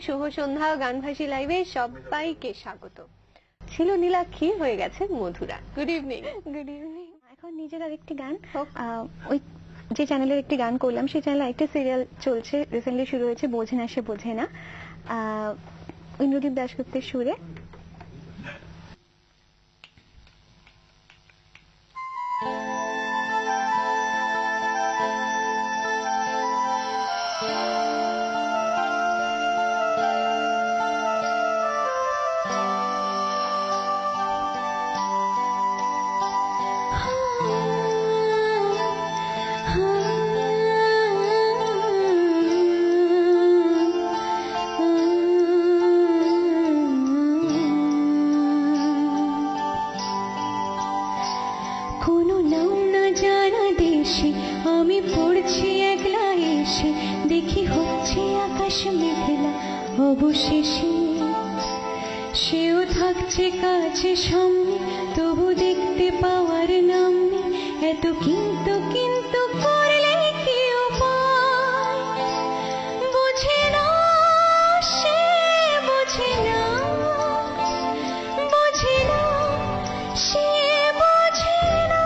শুভ সন্ধ্যা গানভাসী লাইভে সবাইকে স্বাগত। ছিল নীলাক্ষী, হয়ে গেছে Madhura. Good evening. Good evening. এখন নিজের আরেকটি গান, ওই যে চ্যানেলের একটি গান করলাম, সেই চ্যানেলে একটা সিরিয়াল চলছে, রিসেন্টলি শুরু হয়েছে, বোঝে না সে বোঝে না, ইন্দ্রদীপ দাশগুপ্তের সুরে। কোনো নাম না জানা দেশে আমি পড়ছি একলা এসে, দেখি হচ্ছে আকাশ মেঘলা, অবশেষে সেও থাকছে কাছে সামনে, তবু দেখতে পাওয়ার নাম নেই। এত কিন্তু কিন্তু করলে কি উপায়, বোঝে না সে, বোঝে না, বোঝে না সে, বোঝে না,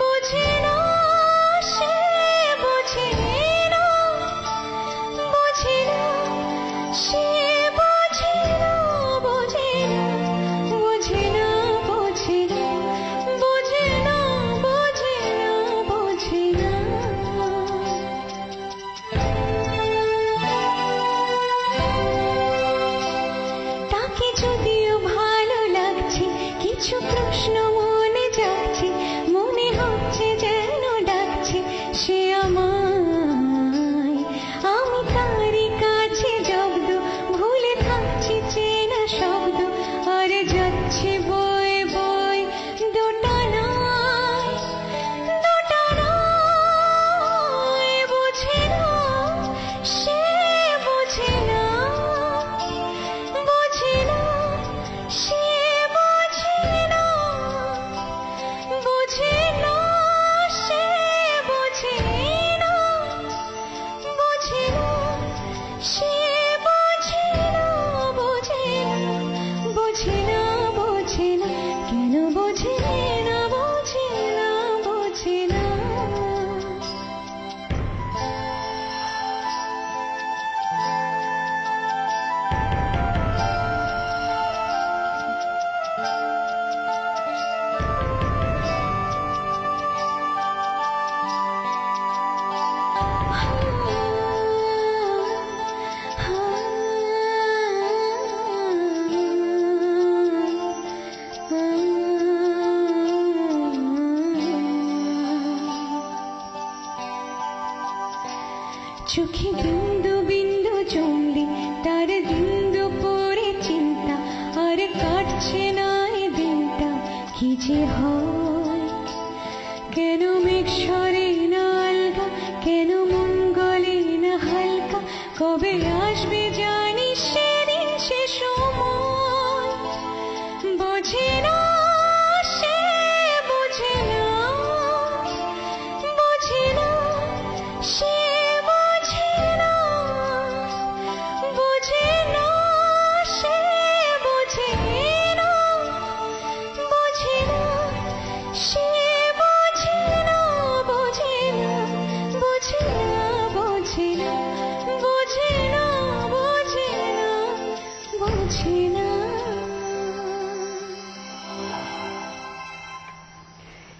বোঝে না সে, বোঝে না, বোঝে না সে, বোঝে না, বোঝে না, বোঝে না, বোঝে না, বোঝে না, বোঝে না, বোঝে না। তাকে যদিও ভালো লাগছে, কিছু প্রশ্ন মনে যাচ্ছে, মনে হচ্ছে যেন ডাকছে সে আমায়। আমি তারই কাছে জব্দ, ভুলে থাকছি চেনা শব্দ, আর যাচ্ছে বয়ে বয়ে দোটানায়, দোটানায়। বোঝে না সে, বোঝে না, বোঝে না সে, বোঝে না, বোঝে না সে, বোঝে না, বোঝে না সে, বোঝে না, বোঝে না, বোঝে না, বোঝে না, কেন বোঝে না, বোঝে না, বোঝে না। চোখে বিন্দু বিন্দু জমলে তার বিন্দু পড়ে চিন্তা, আর কাটছে না এ দিনটা কি যে হয়। কেন মেঘ সরে না আলগা, কেন মন গলে না হালকা, কবে আসবে জানি সেদিন সে সময়। বোঝে না সে, বোঝে না, বোঝে না সে, বোঝে না, বোঝে না সে, বোঝে না, বোঝে না সে, বোঝে না, বোঝে না, বোঝে না, বোঝে না, বোঝে না, বোঝে না, বোঝে না।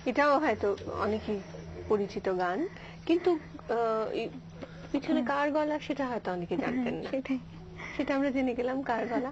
এটাও হয়তো অনেকেই পরিচিত গান, কিন্তু পিছনে কার গলা সেটা হয়তো অনেকে জানতেন না। সেটাই, সেটা আমরা জেনে গেলাম কার গলা।